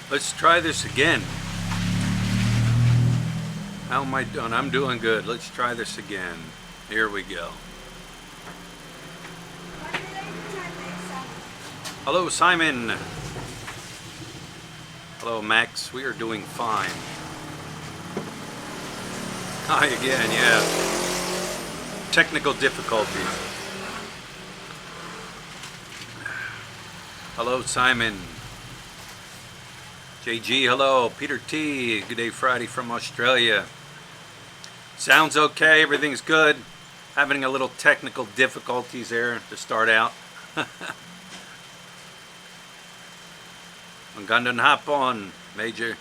Let's try this again. How am I doing? I'm doing good. Let's try this again. Here we go. Hello, Simon. Hello, Max. We are doing fine. Hi again, yeah. Technical difficulties. Hello, Simon. JG, hello. Peter T, good day Friday from Australia. Sounds okay, everything's good. Having a little technical difficulties there to start out. Magandang hapon, Major.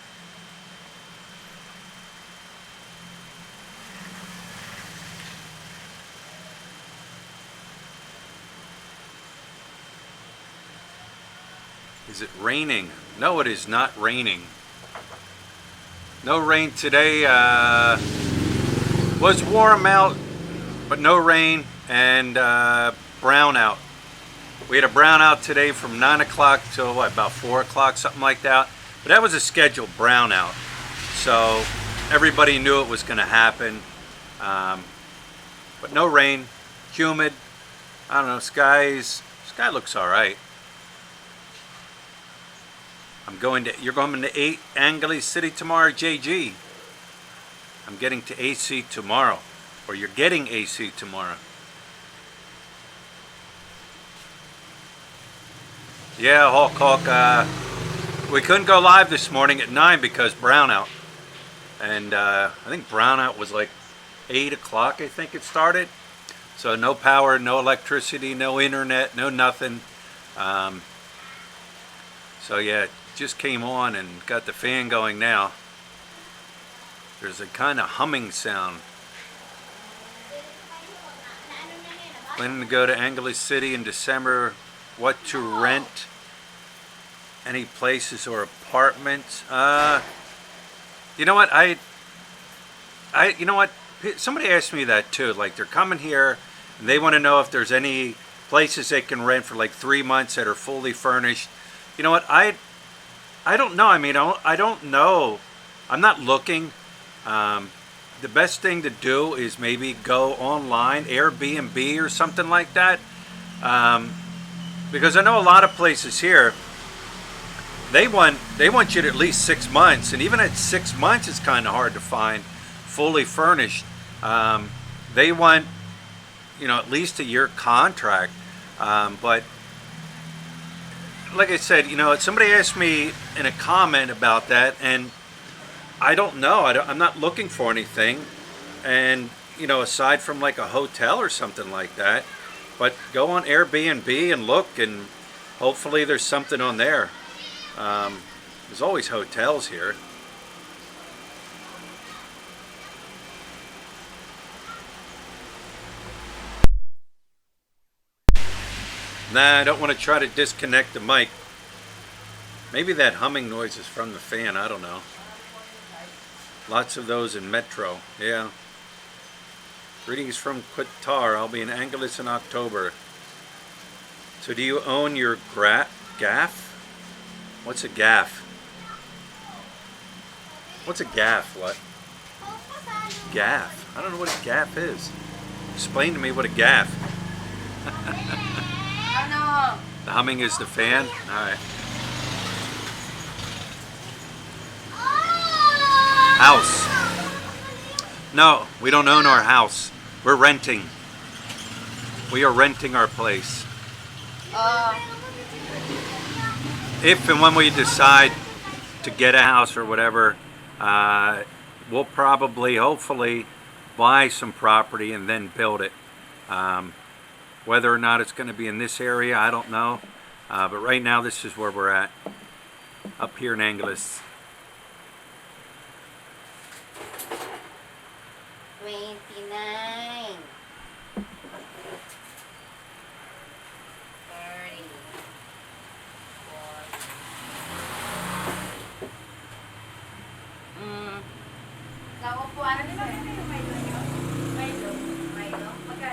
Is it raining? No, it is not raining. No rain today. Was warm out, but no rain, and brownout. We had a brownout today from 9 o'clock till what, about 4 o'clock, something like that. But that was a scheduled brownout, so everybody knew it was going to happen. But no rain, humid. I don't know. Sky looks all right. You're going to Angeles City tomorrow, JG. I'm getting to AC tomorrow, or you're getting AC tomorrow. Yeah, Hawk. We couldn't go live this morning at 9 because brownout, and I think brownout was like 8 o'clock. I think it started. So no power, no electricity, no internet, no nothing. So yeah. Just came on and got the fan going now. There's a kind of humming sound. Planning to go to Angeles City in December. What to rent? Any places or apartments? You know what? You know what? Somebody asked me that too. Like they're coming here and they want to know if there's any places they can rent for like 3 months that are fully furnished. You know what? I don't know. I mean, I don't know. I'm not looking. The best thing to do is maybe go online, Airbnb or something like that. Because I know a lot of places here, they want you to at least 6 months, and even at 6 months, it's kind of hard to find fully furnished. They want, at least a year contract. But like I said, somebody asked me in a comment about that, and I don't know. I'm not looking for anything, and aside from like a hotel or something like that. But go on Airbnb and look, and hopefully there's something on there. There's always hotels here. Nah, I don't want to try to disconnect the mic. Maybe that humming noise is from the fan, I don't know. Lots of those in Metro, yeah. Greetings from Qatar. I'll be in Angeles in October. So do you own your gaff? What's a gaff? What's a gaff? What? Gaff? I don't know what a gaff is. Explain to me what a gaff. The humming is the fan? Alright. House. No, we don't own our house. We're renting. We are renting our place. If and when we decide to get a house or whatever, we'll probably, hopefully, buy some property and then build it. Whether or not it's going to be in this area, I don't know. But right now, this is where we're at, up here in Angeles. 29.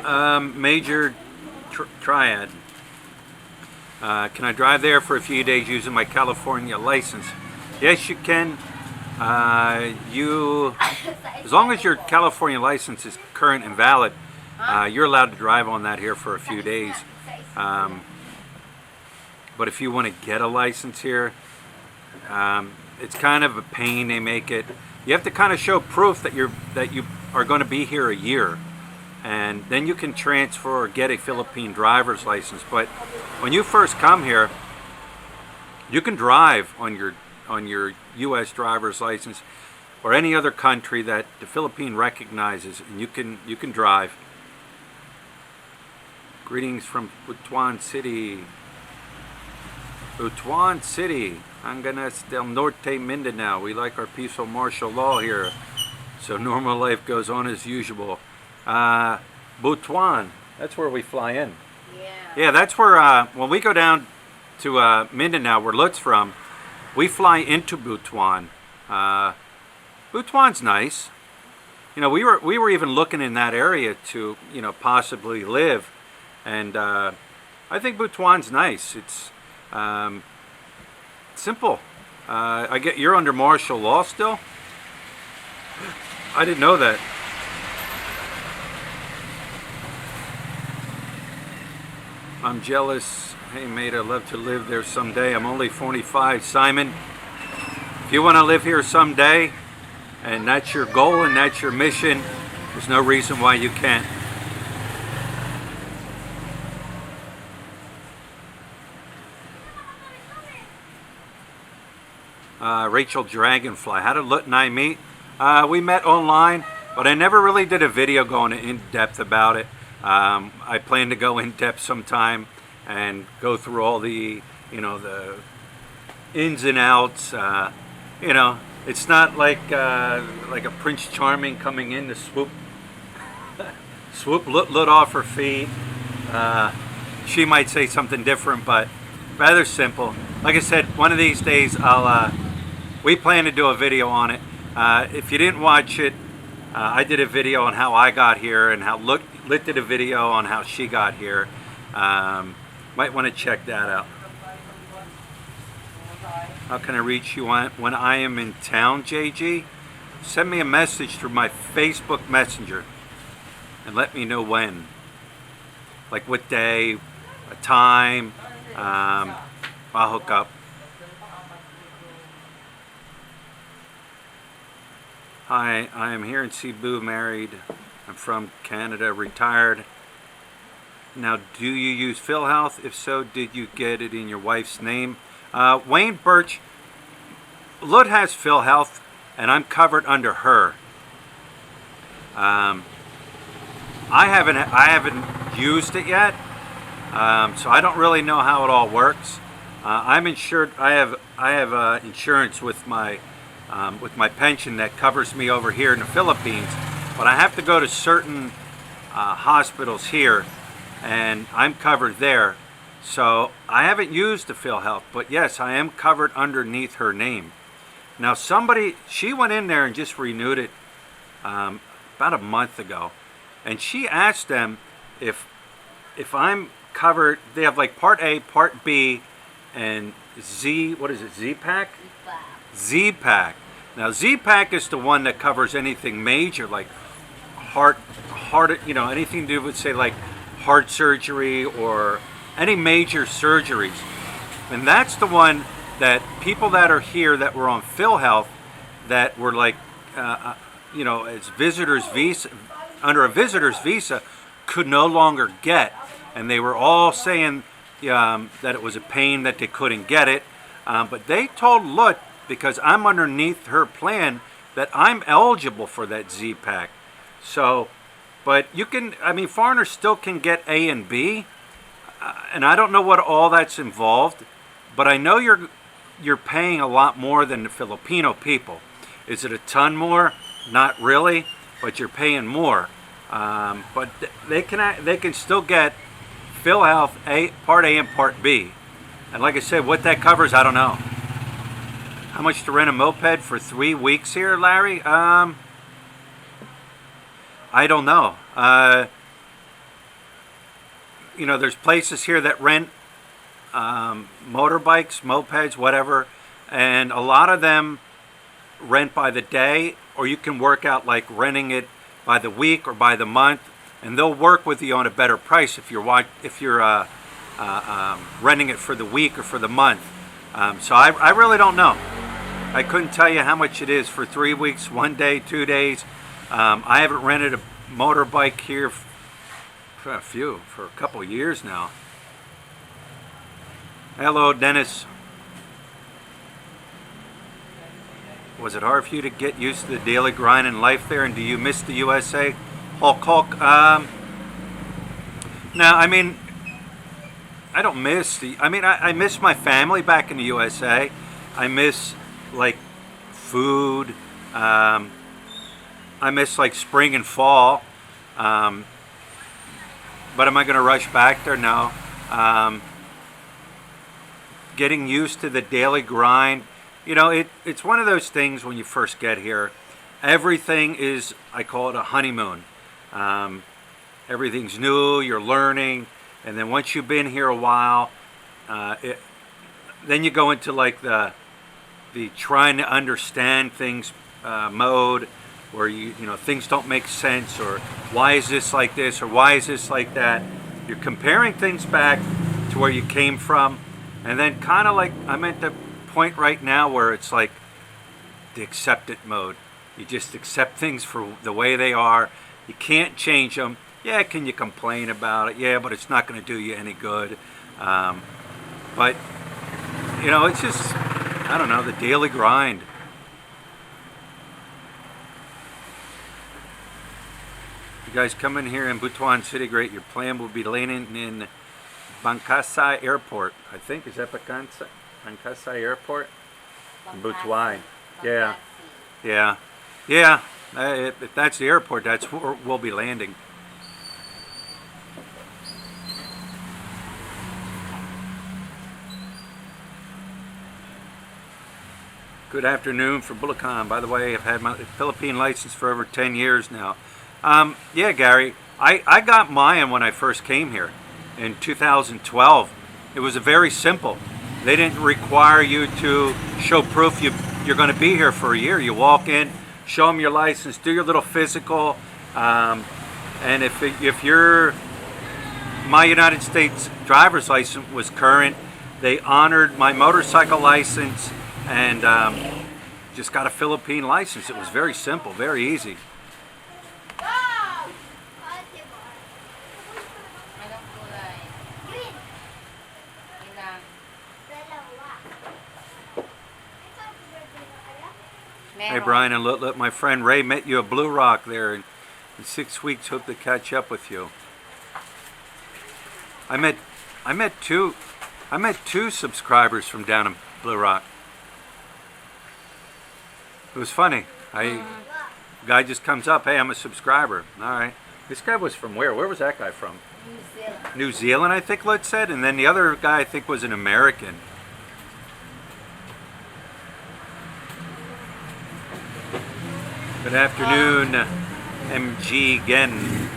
30. Major Triad. Can I drive there for a few days using my California license? Yes, you can. As long as your California license is current and valid, you're allowed to drive on that here for a few days. But if you want to get a license here, it's kind of a pain. They make it. You have to kind of show proof that you are going to be here a year, and then you can transfer or get a Philippine driver's license. But when you first come here, you can drive on your U.S. driver's license or any other country that the Philippine recognizes, and you can drive. Greetings from Butuan City. Butuan City, Anganas del Norte, Mindanao. We like our peaceful martial law here, so normal life goes on as usual. Butuan, that's where we fly in. Yeah, that's where, when we go down to Mindanao, where Lut's from, we fly into Butuan. Butuan's nice. You know, we were even looking in that area to, you know, possibly live, and I think Butuan's nice. It's simple. I get you're under martial law still. I didn't know that. I'm jealous. Hey mate, I'd love to live there someday. I'm only 45. Simon, if you want to live here someday, and that's your goal and that's your mission, there's no reason why you can't. Rachel Dragonfly, how did Lut and I meet? We met online, but I never really did a video going in depth about it. I plan to go in depth sometime and go through all the, you know, the ins and outs. You know, it's not like a Prince Charming coming in to swoop Lut off her feet. She might say something different, but rather simple. Like I said, one of these days we plan to do a video on it. If you didn't watch it, I did a video on how I got here, and how Lut did a video on how she got here. Might want to check that out. How can I reach you when I am in town, JG? Send me a message through my Facebook Messenger and let me know when. Like what day, a time. I'll hook up. Hi, I am here in Cebu, married. I'm from Canada, retired. Now, do you use PhilHealth? If so, did you get it in your wife's name? Wayne Birch, Lut has PhilHealth, and I'm covered under her. I haven't used it yet, so I don't really know how it all works. I'm insured. I have insurance with my pension that covers me over here in the Philippines, but I have to go to certain hospitals here, and I'm covered there. So I haven't used the PhilHealth, but yes, I am covered underneath her name. Now she went in there and just renewed it about a month ago, and she asked them if I'm covered. They have like Part A, Part B, and Z. What is it? Z-Pack? Z-Pack. Now Z-Pack is the one that covers anything major, like heart, you know, anything to do with, say, like heart surgery or any major surgeries. And that's the one that people that are here that were on PhilHealth, that were like, you know, as visitors visa, under a visitor's visa, could no longer get. And they were all saying that it was a pain that they couldn't get it. But they told Lut, because I'm underneath her plan, that I'm eligible for that Z-Pack. So, but you can, I mean, foreigners still can get A and B, and I don't know what all that's involved, but I know you're paying a lot more than the Filipino people. Is it a ton more? Not really, but you're paying more. But they can still get PhilHealth Part A and Part B. And like I said, what that covers, I don't know. How much to rent a moped for 3 weeks here, Larry? I don't know. You know, there's places here that rent motorbikes, mopeds, whatever, and a lot of them rent by the day, or you can work out like renting it by the week or by the month, and they'll work with you on a better price if you're renting it for the week or for the month. So I really don't know. I couldn't tell you how much it is for 3 weeks, 1 day, 2 days. I haven't rented a motorbike here for a couple of years now. Hello, Dennis. Was it hard for you to get used to the daily grind and life there, and do you miss the USA? Hulk. No, I mean, I don't miss I miss my family back in the USA. I miss like food. I miss like spring and fall. But am I going to rush back there? No. Getting used to the daily grind. You know, it's one of those things when you first get here. Everything is, I call it a honeymoon. Everything's new, you're learning, and then once you've been here a while, then you go into like the trying to understand things mode, where you know things don't make sense, or why is this like this, or why is this like that. You're comparing things back to where you came from, and then kind of like I'm at the point right now where it's like the accept it mode. You just accept things for the way they are. You can't change them. Yeah, can you complain about it? Yeah, but it's not going to do you any good. But you know, it's just, I don't know, the daily grind. You guys come in here in Butuan City, great. Your plan will be landing in Bangkasai Airport. I think, is that Bangkasai Airport? In Butuan. Yeah. Yeah. Yeah. If that's the airport, that's where we'll be landing. Good afternoon from Bulacan. By the way, I've had my Philippine license for over 10 years now. Yeah, Gary, I got mine when I first came here in 2012. It was very simple. They didn't require you to show proof you're going to be here for a year. You walk in, show them your license, do your little physical, and if my United States driver's license was current, they honored my motorcycle license and just got a Philippine license. It was very simple, very easy. Hey Brian, and look, my friend Ray met you at Blue Rock there, and in 6 weeks hope to catch up with you. I met two subscribers from down in Blue Rock. It was funny. Guy just comes up, hey, I'm a subscriber. All right. This guy was from where? Where was that guy from? New Zealand. New Zealand, I think Lut said, and then the other guy I think was an American. Good afternoon, MG again.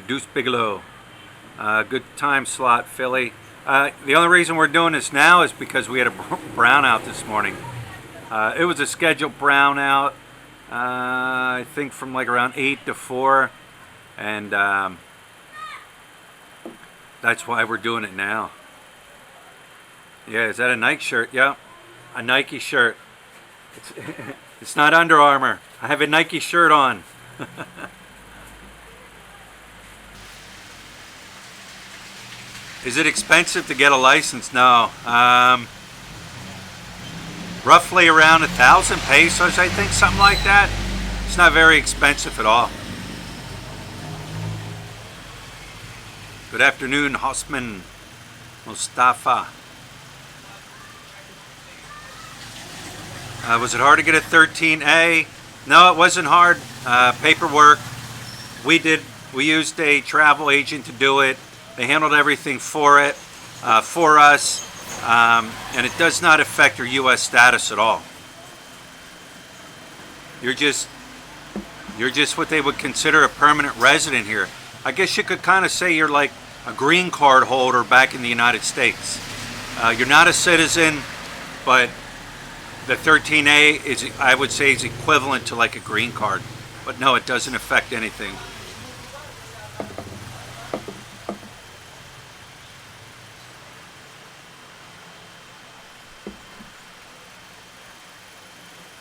Deuce Bigelow. Good time slot, Philly. The only reason we're doing this now is because we had a brownout this morning. It was a scheduled brownout. I think from like around 8 to 4, and that's why we're doing it now. Yeah, is that a Nike shirt? Yeah, a Nike shirt. It's not Under Armour. I have a Nike shirt on. Is it expensive to get a license? No. Roughly around 1,000 pesos, I think, something like that. It's not very expensive at all. Good afternoon, Hosman Mustafa. Was it hard to get a 13A? No, it wasn't hard. Paperwork. We used a travel agent to do it. They handled everything for us. And it does not affect your U.S. status at all. You're just what they would consider a permanent resident here. I guess you could kind of say you're like a green card holder back in the United States. You're not a citizen, but the 13A is, I would say, is equivalent to like a green card. But no, it doesn't affect anything.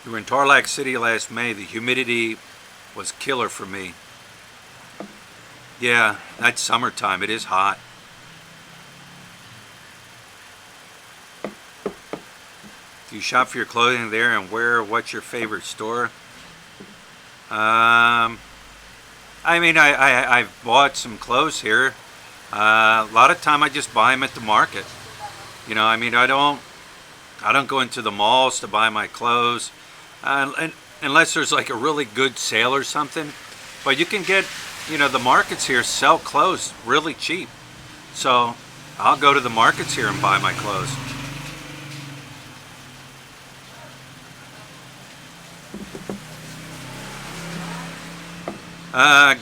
We were in Tarlac City last May. The humidity was killer for me. Yeah, that's summertime. It is hot. Do you shop for your clothing there, and what's your favorite store? I mean, I've bought some clothes here. A lot of time I just buy them at the market. You know, I mean, I don't go into the malls to buy my clothes. And unless there's like a really good sale or something. But you can get, you know, the markets here sell clothes really cheap. So I'll go to the markets here and buy my clothes.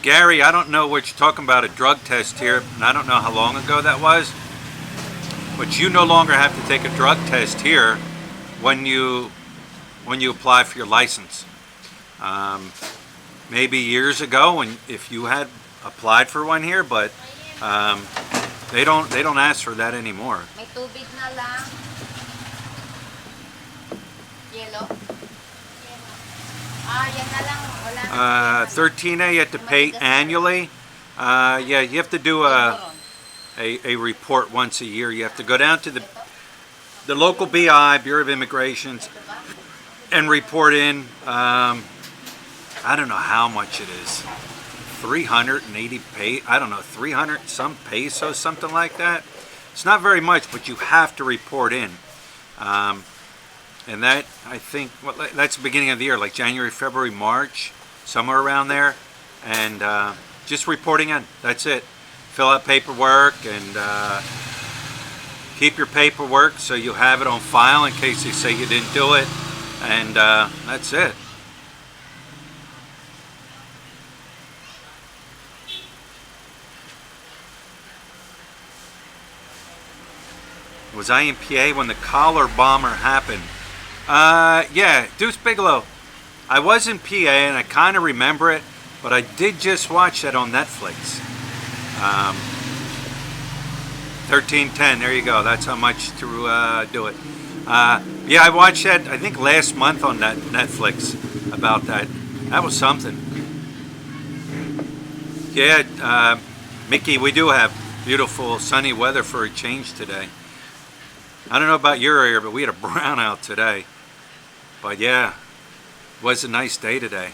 Gary, I don't know what you're talking about, a drug test here, and I don't know how long ago that was. But you no longer have to take a drug test here when you apply for your license. Maybe years ago, if you had applied for one here, but they don't ask for that anymore. May tubig na lang. Yellow. Yan na lang. Wala na. 13A you have to pay annually. Yeah, you have to do a report once a year. You have to go down to the local BI, Bureau of Immigration, and report in. I don't know how much it is. 380 I don't know, 300 some pesos, something like that. It's not very much, but you have to report in. And that, I think, well, that's the beginning of the year, like January, February, March, somewhere around there. And just reporting in, that's it. Fill out paperwork and keep your paperwork so you have it on file in case they say you didn't do it. And that's it. Was I in PA when the collar bomber happened? Yeah, Deuce Bigelow. I was in PA and I kind of remember it, but I did just watch that on Netflix. 1310, there you go. That's how much to do it. Yeah, I watched that, I think, last month on that Netflix about that. That was something. Yeah, Mickey, we do have beautiful sunny weather for a change today. I don't know about your area, but we had a brownout today. But yeah, it was a nice day today.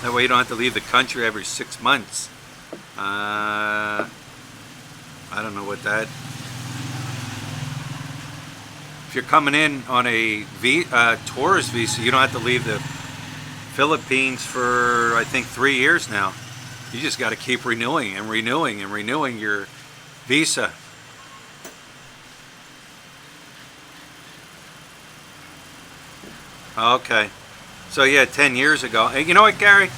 That way you don't have to leave the country every 6 months. I don't know what that... If you're coming in on a tourist visa, you don't have to leave the Philippines for, I think, 3 years now. You just got to keep renewing and renewing and renewing your visa. Okay. So yeah, 10 years ago. Hey, you know what, Gary?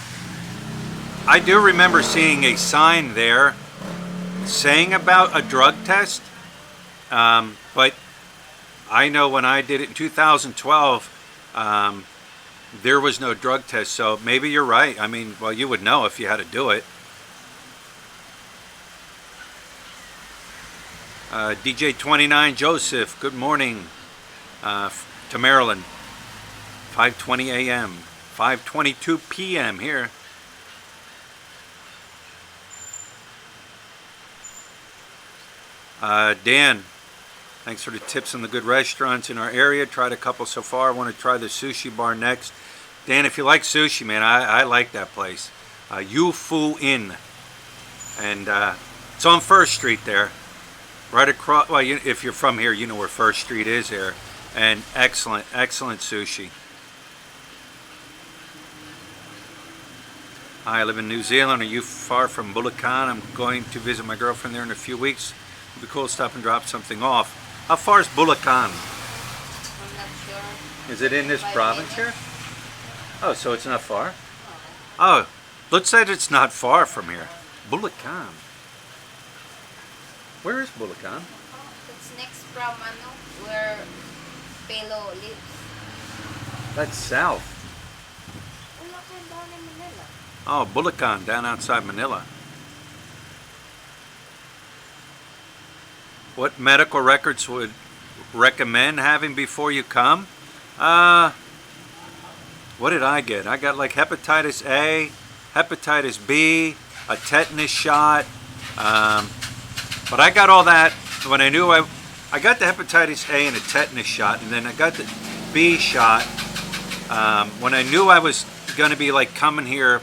I do remember seeing a sign there saying about a drug test. But I know when I did it in 2012, there was no drug test, so maybe you're right. I mean, well, you would know if you had to do it. DJ29 Joseph, good morning to Maryland. 5:20 a.m., 5:22 p.m. here. Dan, thanks for the tips on the good restaurants in our area. Tried a couple so far. I want to try the sushi bar next. Dan, if you like sushi, man, I like that place. Yufu Inn. And it's on First Street there. Right across, well, if you're from here, you know where First Street is here. And excellent, excellent sushi. Hi, I live in New Zealand. Are you far from Bulacan? I'm going to visit my girlfriend there in a few weeks. It'd be cool to stop and drop something off. How far is Bulacan? I'm not sure. Is it in this 5 province minutes. here? Oh, so it's not far? Oh, let's say it's not far from here. Bulacan. Where is Bulacan? It's next from where Pelo lives. That's south. Bulacan down in Manila. Oh, Bulacan, down outside Manila. What medical records would recommend having before you come? What did I get? I got like hepatitis A, hepatitis B, a tetanus shot. But I got all that when I knew I got the hepatitis A and a tetanus shot, and then I got the B shot when I knew I was going to be like coming here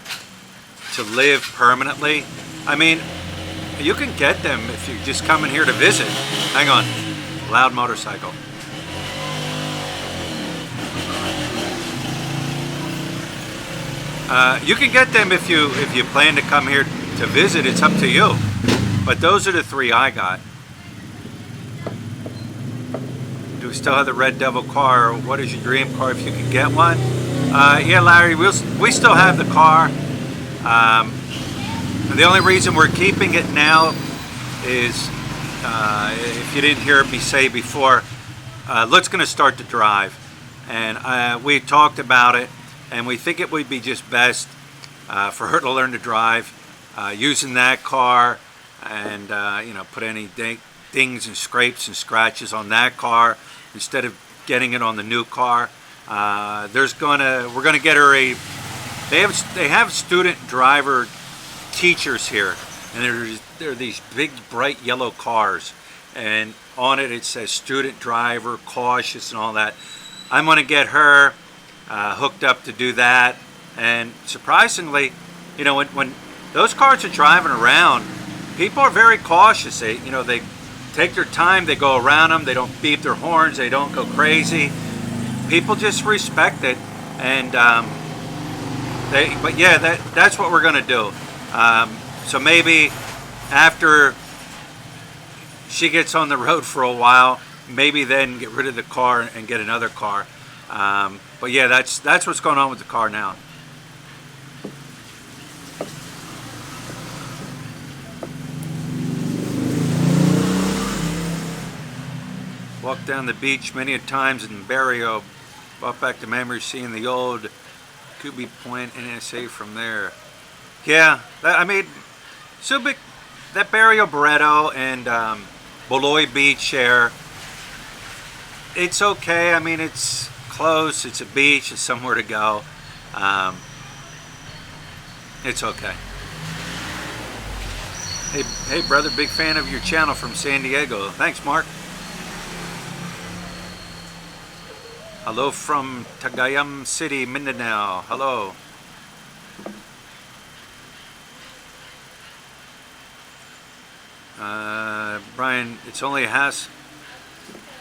to live permanently. I mean, you can get them if you're just coming here to visit. Hang on, loud motorcycle. You can get them if you plan to come here to visit. It's up to you. But those are the 3 I got. Do we still have the Red Devil car? What is your dream car if you can get one? Yeah, Larry, we still have the car. The only reason we're keeping it now is, if you didn't hear me say before, Lut's going to start to drive. And we talked about it, and we think it would be just best for her to learn to drive using that car, and put any dings and scrapes and scratches on that car instead of getting it on the new car. We're gonna get her they have student driver teachers here, and there are these big bright yellow cars, and on it says student driver, cautious, and all that. I'm gonna get her hooked up to do that. And surprisingly, when those cars are driving around, people are very cautious. They take their time, they go around them, they don't beep their horns, they don't go crazy. People just respect it, and but yeah, that's what we're gonna do. So maybe after she gets on the road for a while, maybe then get rid of the car and get another car. But yeah, that's what's going on with the car now. Walked down the beach many a times in Barrio. Brought back to memory seeing the old Kubi Point NSA from there. Yeah, Subic, that Barrio Barreto and Boloy Beach there, it's okay. I mean, it's close, it's a beach, it's somewhere to go. It's okay. Hey brother, big fan of your channel from San Diego. Thanks, Mark. Hello from Tagayam City, Mindanao. Hello. Brian, it's only hassle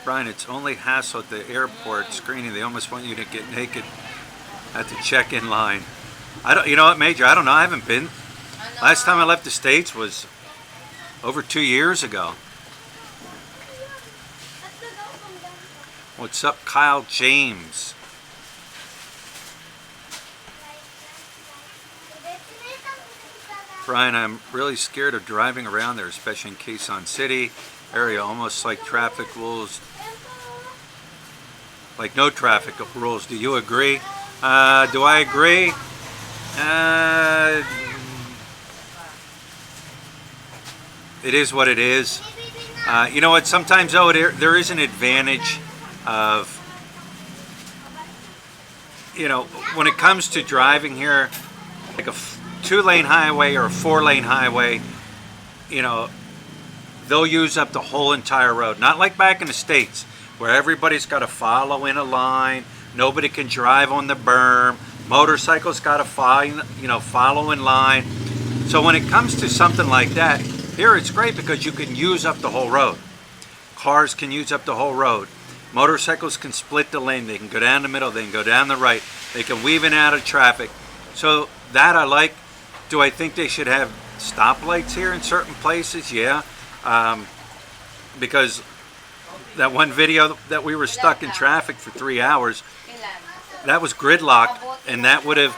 at the airport screening. They almost want you to get naked at the check-in line. You know what, Major? I don't know. I haven't been. Last time I left the States was over 2 years ago. What's up, Kyle James? Brian, I'm really scared of driving around there, especially in Quezon City area, almost like traffic rules, like no traffic rules. Do you agree? Do I agree? It is what it is. You know what? Sometimes, though, there is an advantage of, when it comes to driving here, like a 2-lane highway or a 4-lane highway, they'll use up the whole entire road. Not like back in the States, where everybody's got to follow in a line, nobody can drive on the berm, motorcycles got to follow in line. So when it comes to something like that, here it's great because you can use up the whole road. Cars can use up the whole road. Motorcycles can split the lane. They can go down the middle, they can go down the right, they can weave in and out of traffic. So that I like. Do I think they should have stoplights here in certain places? Yeah. because that one video that we were stuck in traffic for 3 hours, that was gridlock, and that would have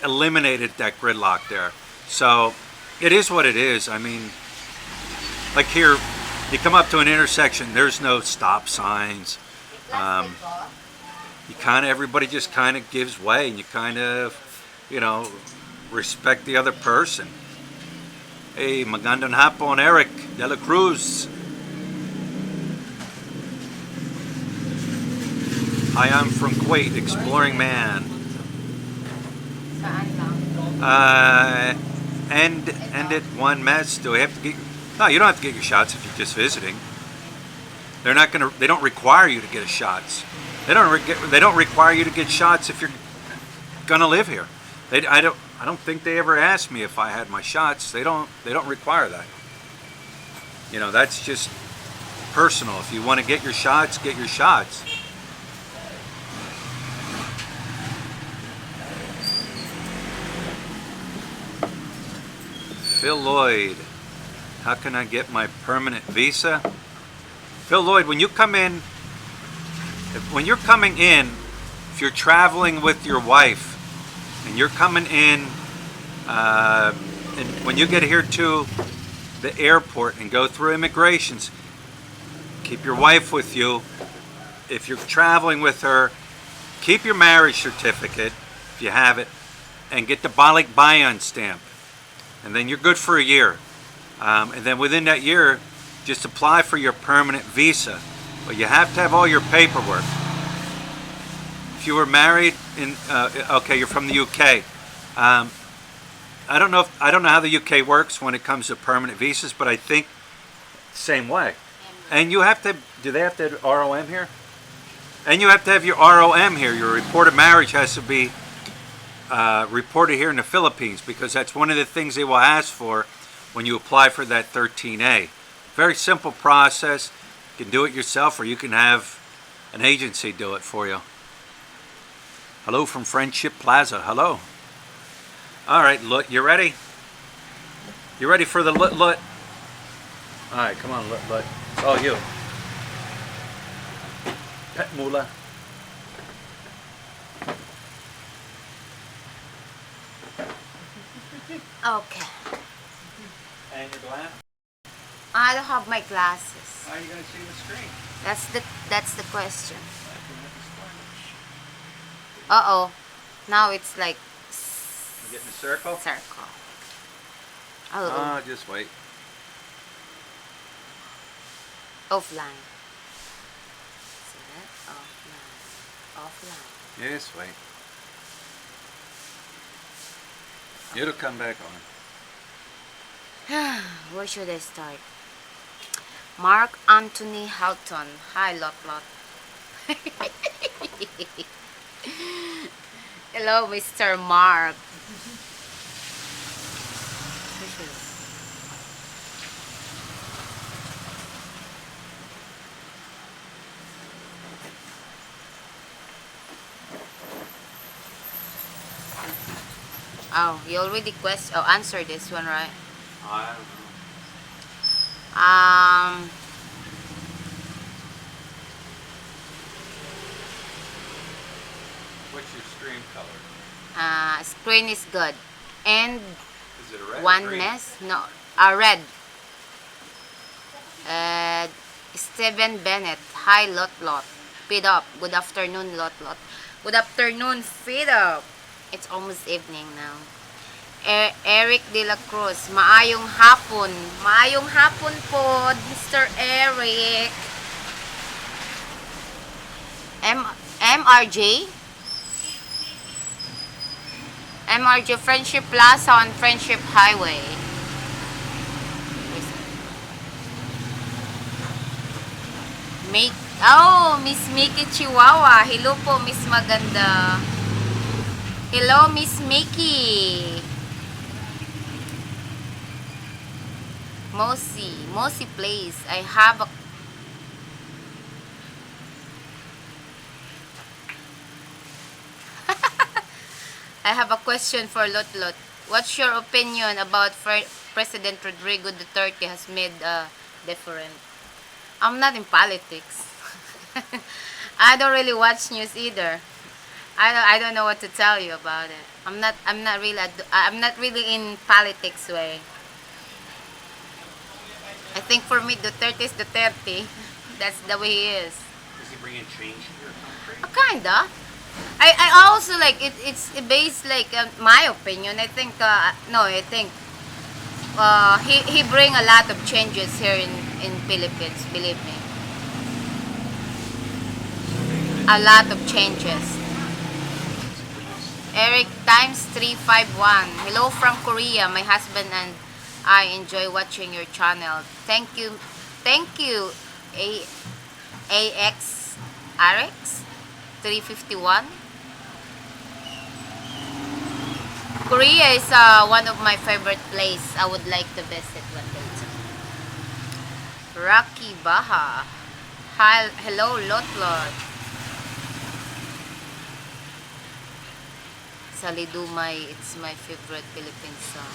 eliminated that gridlock there. So it is what it is. I mean, like here, you come up to an intersection, there's no stop signs. Everybody just kind of gives way, and you kind of, respect the other person. Hey, magandang hapon, Eric de la Cruz. Hi, I'm from Kuwait, exploring man. End it one mess. Do we have to get? No, you don't have to get your shots if you're just visiting. They don't require you to get shots. They don't require you to get shots if you're gonna live here. I don't think they ever asked me if I had my shots. They don't require that. That's just personal. If you want to get your shots, get your shots. Phil Lloyd, how can I get my permanent visa? Phil Lloyd, when you're coming in, if you're traveling with your wife and you're coming in, and when you get here to the airport and go through immigrations, keep your wife with you. If you're traveling with her, keep your marriage certificate if you have it, and get the Balik Bayan stamp. And then you're good for a year. And then within that year, just apply for your permanent visa. But you have to have all your paperwork. If you were married okay, you're from the UK. I don't know how the UK works when it comes to permanent visas, but I think same way. And you have to. Do they have to have ROM here? And you have to have your ROM here. Your report of marriage has to be reported here in the Philippines, because that's one of the things they will ask for when you apply for that 13A. Very simple process. You can do it yourself, or you can have an agency do it for you. Hello from Friendship Plaza. Hello. All right, look, you ready? You ready for the lut? All right, come on, lut. It's all you. Pet Mula. Okay. And your glass? I don't have my glasses. How are you going to see the screen? That's the question. Uh-oh. Now it's like You getting a circle? circle. Oh, Just wait. offline. See that? Offline. Yes, wait. It'll come back on. Where should I start? Mark Anthony Halton. Hi, Lot. Hello, Mr. Mark. Oh, you already answered this one, right? I don't know. What's your screen color? Screen is good. And Is it a red or green? oneness? No, red. Steven Bennett. Hi, Lot. Feed up. Good afternoon, Lot. Good afternoon, feed up. It's almost evening now. Eric De La Cruz. Maayong hapon. Maayong hapon po, Mr. Eric. MRJ? MRJ Friendship Plaza on Friendship Highway. Miss Mickey Chihuahua. Hello po, Miss Maganda. Hello, Miss Mickey. Mosi Place. I have a question for Lot. What's your opinion about President Rodrigo Duterte has made different. I'm not in politics. I don't really watch news either. I don't know what to tell you about it. I'm not really in politics way. I think for me Duterte is Duterte. That's the way he is. Is he bringing change to your country? Kinda. I also like it. It's based like my opinion. I think no. I think he bring a lot of changes here in Philippines. Believe me, a lot of changes. Eric times 351. Hello from Korea. My husband and I enjoy watching your channel. Thank you. AX RX 351. Korea is one of my favorite place. I would like to visit one day. Rocky Baha. Hi, hello Lotlot. Salidumay, it's my favorite Philippine song.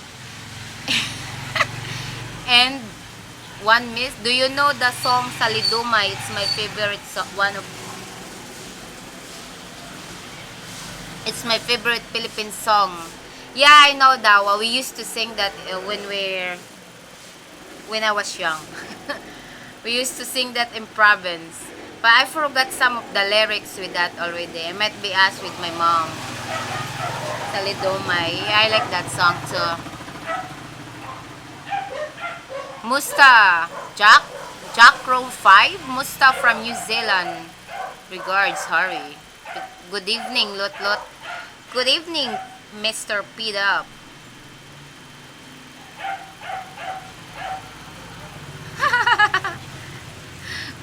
And one miss, do you know the song Salidumay? It's my favorite song. It's my favorite Philippine song. Yeah, I know that one. We used to sing that when I was young. We used to sing that in province. But I forgot some of the lyrics with that already. I might be asked with my mom. Salidumay. I like that song too. Musta. Jack Row 5. Musta from New Zealand. Regards, Harry. Good evening, Lot. Good evening, Mr. Pete Up.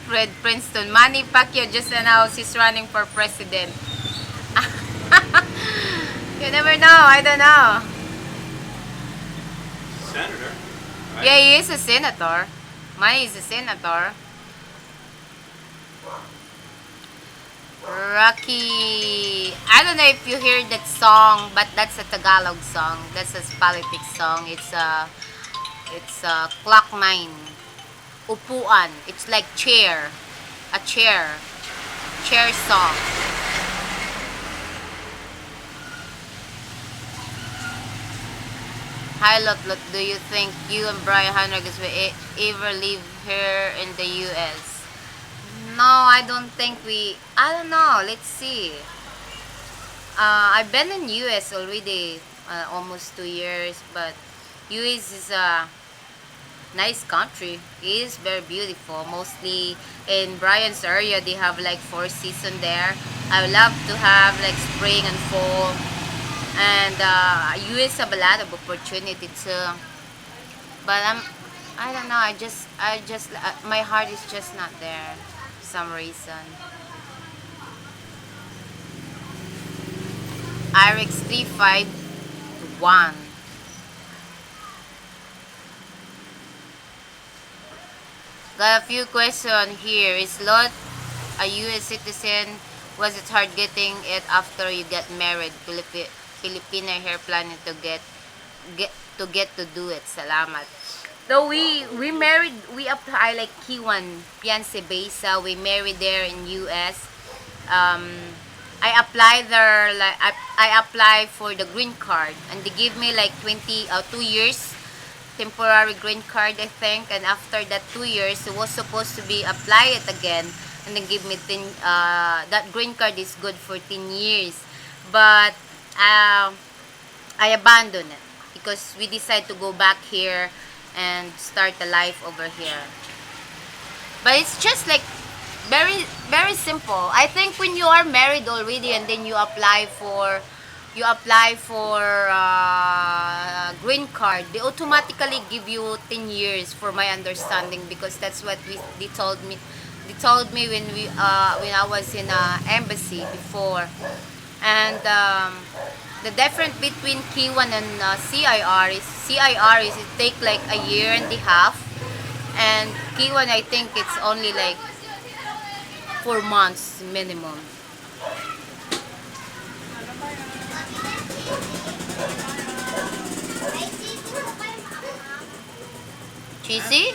Fred Princeton. Manny Pacquiao just announced he's running for president. You never know. I don't know. Senator. Right? Yeah, he is a senator. Manny is a senator. Rocky. I don't know if you hear that song, but that's a Tagalog song. That's a politics song. It's a clock 9. Upuan. It's like chair. A chair. Chair song. Hi Lot, do you think you and Brian Hanragas will ever live here in the US? No, I don't think I don't know. Let's see. I've been in US already almost 2 years, but US is a nice country. It is very beautiful. Mostly in Brian's area, they have like 4 seasons there. I would love to have like spring and fall. And US have a lot of opportunity too. But I don't know. I just my heart is just not there for some reason. RX 351. Got a few questions here. Is Lot a US citizen? Was it hard getting it after you get married? Filipina here planning to get to do it. Salamat. So we married, we apply like Kiwan fiance Besa. We married there in US. I applied there like I applied for the green card, and they give me like 2 years temporary green card, I think. And after that 2 years, it was supposed to be apply it again, and then give me 10. That green card is good for 10 years, but I abandoned it because we decided to go back here and start a life over here. But it's just like very, very simple. I think when you are married already and then you apply for green card, they automatically give you 10 years for my understanding, because that's what they told me. They told me when I was in embassy before. And the difference between K1 and CIR is it take like a year and a half, and K1 I think it's only like 4 months minimum. Cheesy?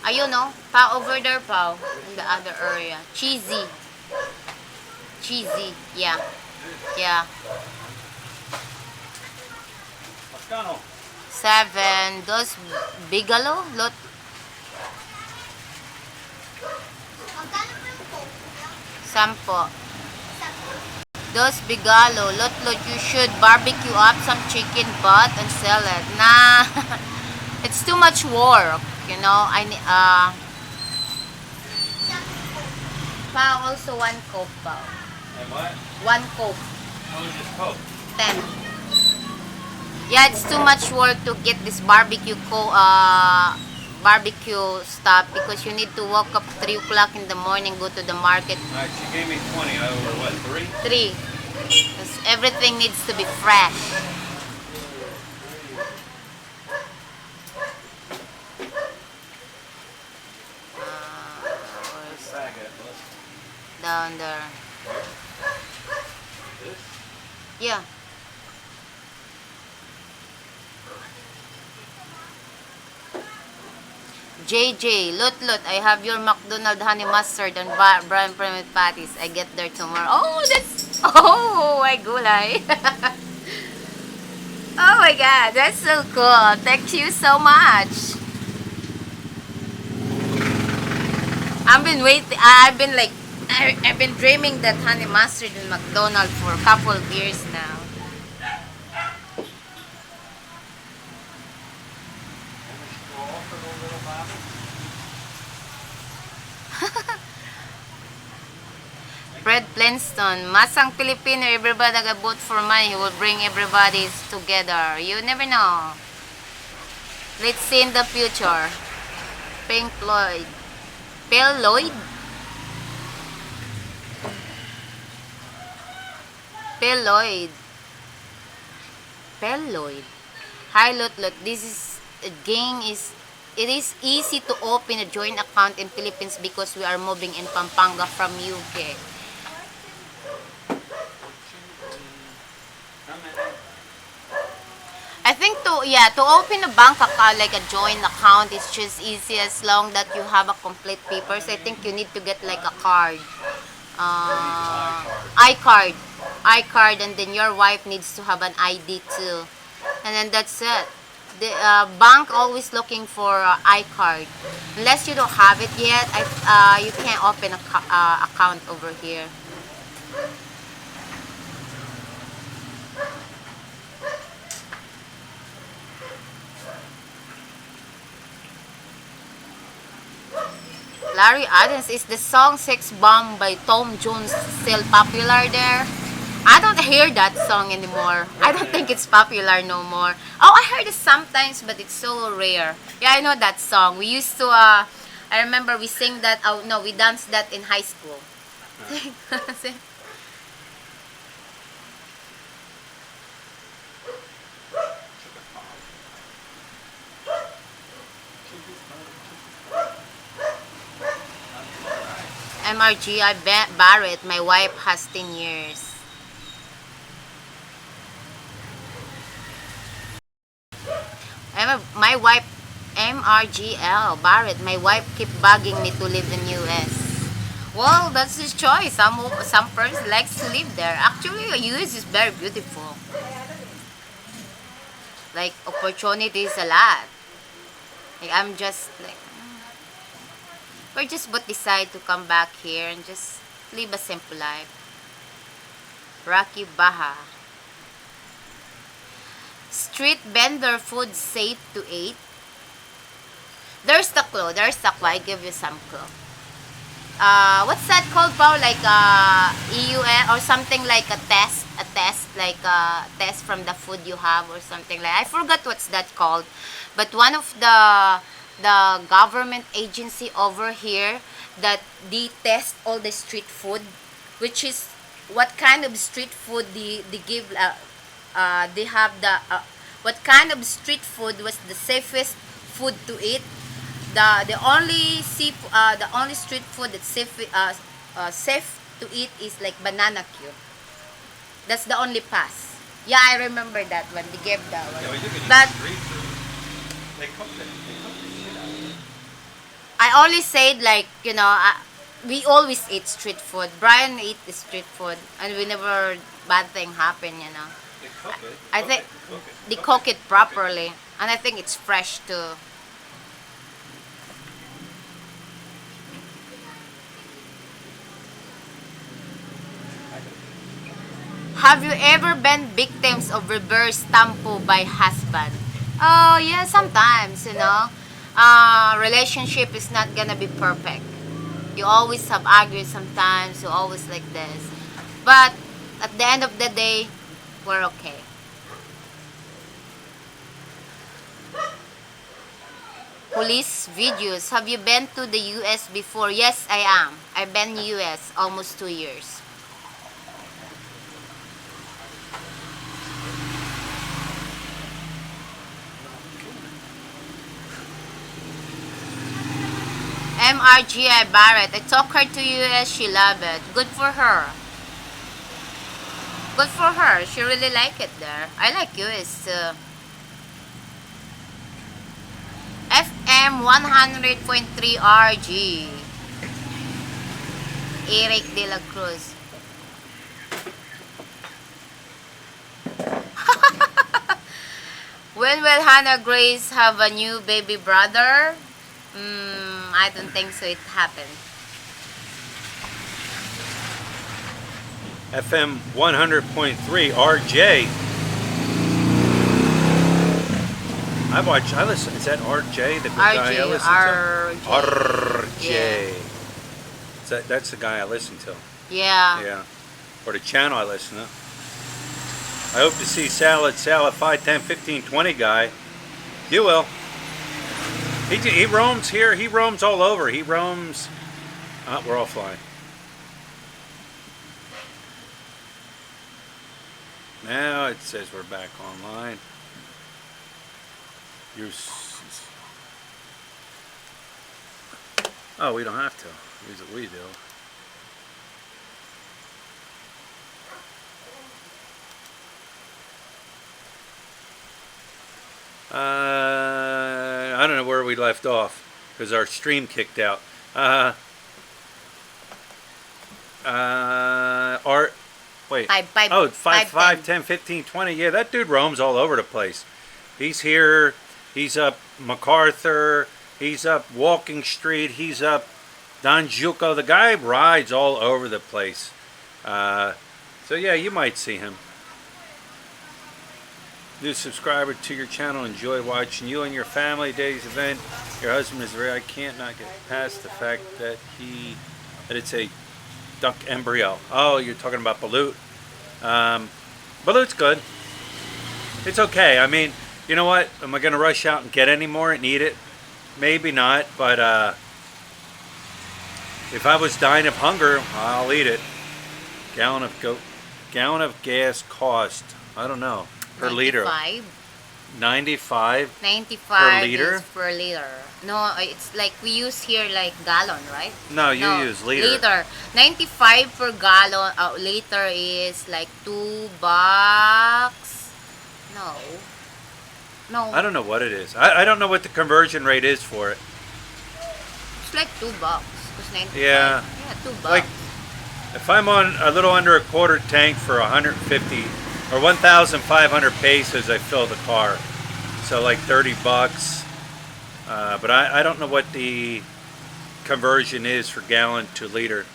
Ayun, no? Pa over there, pa. In the other area. Cheesy. Cheesy. Yeah. Yeah. Mascano. 7. Those bigalo? Lot. Sampo. Those bigalo. Lot. You should barbecue up some chicken butt and sell it. Nah. It's too much work. You know, pa also 1 coke, pa. And what? 1 coke. How much is Coke? 10. Yeah, it's too much work to get this barbecue stuff because you need to wake up 3 o'clock in the morning, go to the market. Alright, she gave me 20. I owe her what, 3? 3. Because everything needs to be fresh. Where's Bag at, look. down there? This? Yeah. JJ, Lot, I have your McDonald's honey mustard and brown prime patties. I get there tomorrow. Oh, that's... Oh, my gulay. Oh my God, that's so cool. Thank you so much. I've been dreaming that honey mustard in McDonald's for a couple of years now. Fred Flintstone, Masang Filipino, everybody nag-vote for money. He will bring everybody together. You never know. Let's see in the future. Pink Floyd. Pale Lloyd? Pale Lloyd. Pale Lloyd. Hi Lot. This is a gang is it is easy to open a joint account in Philippines because we are moving in Pampanga from UK. I think to open a bank account like a joint account is just easy as long that you have a complete papers. I think you need to get like a card. iCard, and then your wife needs to have an ID too, and then that's it. The bank always looking for iCard. Unless you don't have it yet, you can't open a account over here. Larry Adams, is the song Sex Bomb by Tom Jones still popular there? I don't hear that song anymore. I don't think it's popular no more. Oh, I heard it sometimes, but it's so rare. Yeah, I know that song. We used to, I remember we sing that, oh no, we danced that in high school. MRGI Barrett, my wife has 10 years. My wife, MRGL Barrett, my wife keep bugging me to live in US. Well, that's his choice. Some person likes to live there. Actually, US is very beautiful. Like, opportunities a lot. Like, I'm just like, we just both decide to come back here and just live a simple life. Rocky Baha. Street vendor food safe to eat. There's the clue. I give you some clue. What's that called, Paul? Like EUN or something like a test, like a test from the food you have or something like. I forgot what's that called, but one of the government agency over here that they test all the street food, which is what kind of street food they give. They have the what kind of street food was the safest food to eat. The only street food that's safe to eat is like banana cue. That's the only pass. Yeah, I remember that one. They gave that one. Yeah, but you can But eat street food. They cook it. They cook the shit out of it. I always said like, we always eat street food. Brian eat the street food, and we never bad thing happen. They cook it. I think they cook it properly, and I think it's fresh too. Have you ever been victims of reverse tampo by husband? Oh yeah, sometimes. Relationship is not gonna be perfect. You always have argued sometimes, you always like this. But at the end of the day, we're okay. Police videos. Have you been to the US before? Yes, I am. I've been US almost 2 years. MRGI Barrett. I took her to US. She loved it. Good for her. Good for her. She really liked it there. I like US too. FM 100.3 RG. Eric De La Cruz. When will Hannah Grace have a new baby brother? I don't think so. It happened. FM 100.3 RJ. I listen. Is that RJ? The guy I RJ. listen to? RJ. Yeah. That's the guy I listen to. Yeah. Yeah. Or the channel I listen to. I hope to see Salad 5, 10, 15, 20 guy. You will. He roams here. He roams all over. He roams. We're all flying. Now it says we're back online. Oh, we don't have to. Here's what we do. I don't know where we left off because our stream kicked out. Wait. 5, 10, 15, 20. Yeah, that dude roams all over the place. He's here. He's up MacArthur. He's up Walking Street. He's up Don Juco. The guy rides all over the place. So yeah, you might see him. New subscriber to your channel. Enjoy watching you and your family day's event. Your husband is rare. I can't not get past the fact that it's a duck embryo. Oh, you're talking about balut. Balut's good. It's okay. I mean, you know what? Am I going to rush out and get any more and eat it? Maybe not, but if I was dying of hunger, I'll eat it. Gallon of gas cost, I don't know, per 95? liter. 95 95 per liter? is per liter. No, it's like we use here like gallon, right? No, you use liter. Liter. 95 per gallon. Liter is like $2. No. No. I don't know what it is. I don't know what the conversion rate is for it. It's like $2. 'Cause 95. Yeah. Yeah, $2. Like, if I'm on a little under a quarter tank for 150 or 1,500 pesos, I fill the car. So like $30. But I don't know what the conversion is for gallon to liter.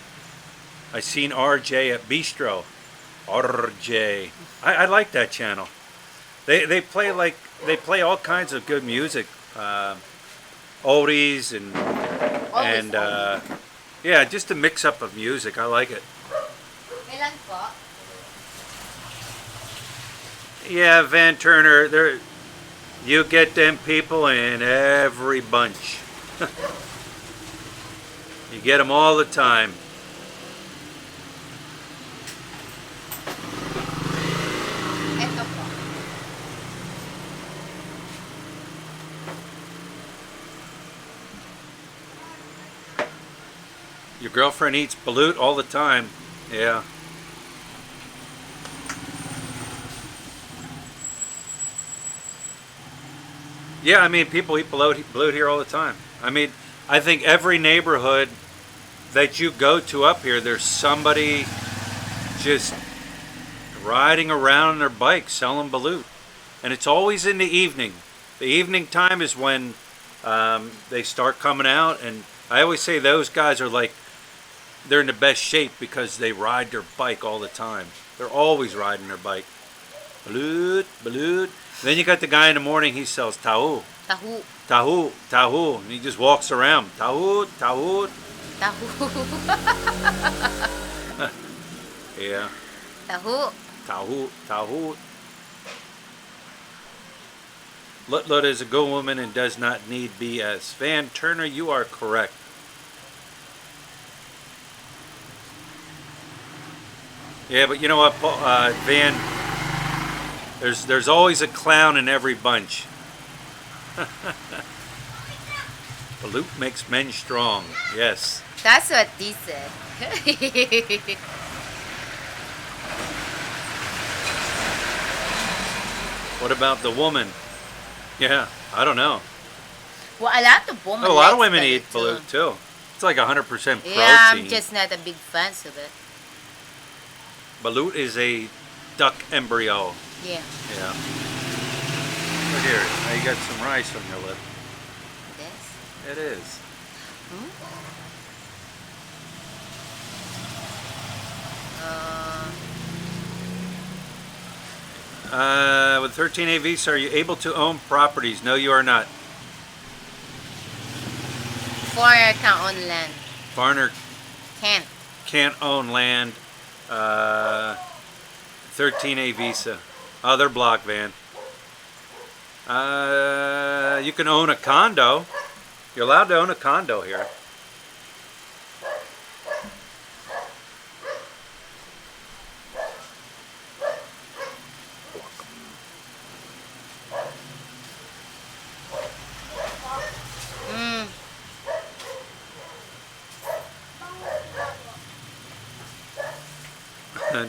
I seen RJ at Bistro. RJ. I like that channel. They play all kinds of good music, oldies and yeah, just a mix up of music. I like it. Ilan po? Yeah, Van Turner, you get them people in every bunch. You get them all the time. Ito po. Your girlfriend eats balut all the time. Yeah. Yeah, I mean, people eat balut here all the time. I mean, I think every neighborhood that you go to up here, there's somebody just riding around on their bike selling balut. And it's always in the evening. The evening time is when they start coming out, and I always say those guys are like, they're in the best shape because they ride their bike all the time. They're always riding their bike. Balut, balut. Then you got the guy in the morning, he sells tahu. Tahu. Tahu, tahu. And he just walks around. Tahu, tahu. Tahu. Yeah. Tahu. Tahu, tahu. Lut Lut is a good woman and does not need BS. Van Turner, you are correct. Yeah, but you know what, Van? There's always a clown in every bunch. Balut makes men strong. Yes. That's what he said. What about the woman? Yeah, I don't know. Well, a lot of women. A lot of likes women eat balut too. It's like 100% protein. Yeah, I'm just not a big fan of it. Balut is a duck embryo. Yeah. Yeah. Look here. Now you got some rice on your lip. This. It is. Hmm? With 13A visa, are you able to own properties? No, you are not. Foreigner can own land. Foreigner Can't. own land. 13A visa. Oh, they're blocked, Van. You can own a condo. You're allowed to own a condo here.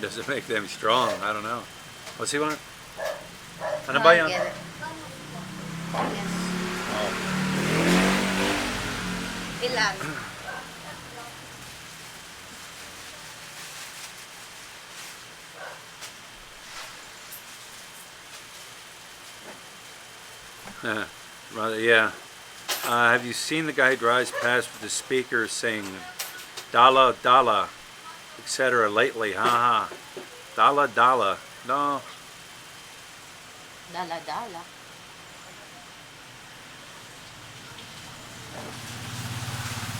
Does it make them strong? I don't know. What's he want? Ano ba yan? Get it. Ilan? Rather, yeah. Have you seen the guy who drives past with the speaker saying "Dala Dala," etc. lately? Haha. Dala Dala. No. Dala dala.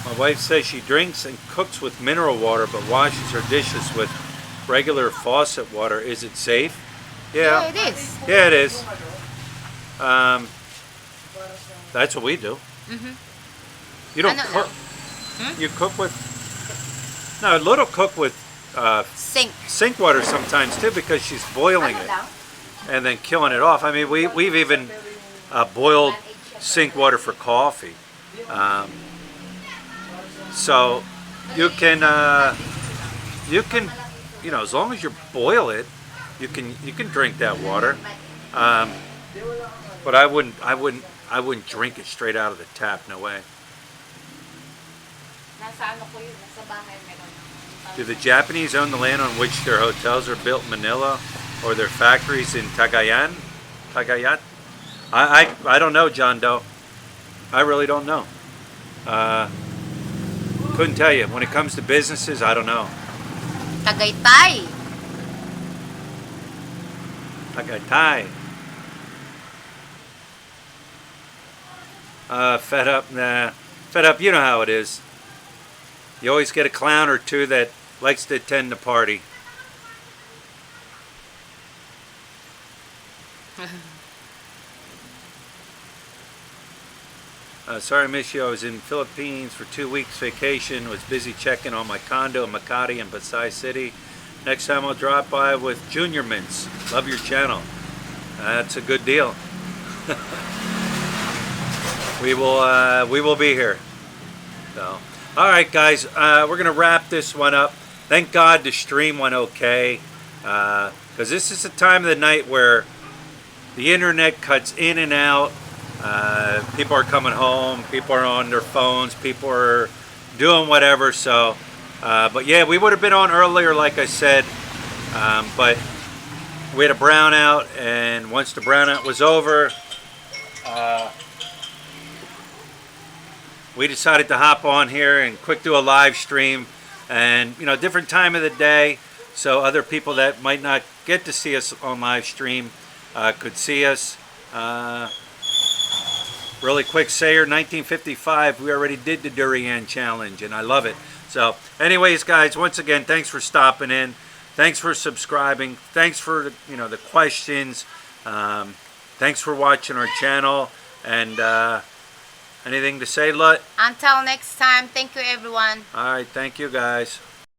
My wife says she drinks and cooks with mineral water, but washes her dishes with regular faucet water. Is it safe? Yeah, Yeah. it is. Yeah, it is. That's what we do. You don't Ano cook. lang? You cook with. No, Little cook with Sink. water sometimes too, because she's boiling Ano it lang? and then killing it off. I mean, we've even boiled sink water for coffee. So you can you know, as long as you boil it, you can drink that water. But I wouldn't drink it straight out of the tap. No way. Nasa ano ko yun, nasa bahay meron. Do the Japanese own the land on which their hotels are built in Manila or their factories in Tagayat? I don't know, John Doe. I really don't know. Couldn't tell you. When it comes to businesses, I don't know. Tagaytay. Tagaytay. Fed up, nah. Fed up, you know how it is. You always get a clown or two that likes to attend the party. Sorry I missed you. I was in Philippines for 2 weeks vacation. Was busy checking on my condo in Makati and Pasay City. Next time I'll drop by with Junior Mints. Love your channel. That's a good deal. We will be here. So, all right, guys, we're gonna wrap this one up. Thank God the stream went okay, because this is the time of the night where the internet cuts in and out. People are coming home. People are on their phones. People are doing whatever. So, but yeah, we would have been on earlier, like I said. But we had a brownout, and once the brownout was over, we decided to hop on here and quick do a live stream, and you know, different time of the day, so other people that might not get to see us on live stream could see us. Really quick, Sayer 1955, we already did the durian challenge, and I love it. So anyways, guys, once again, thanks for stopping in. Thanks for subscribing. Thanks for the questions. Thanks for watching our channel. And anything to say, Lut? Until next time, thank you everyone. All right, thank you guys.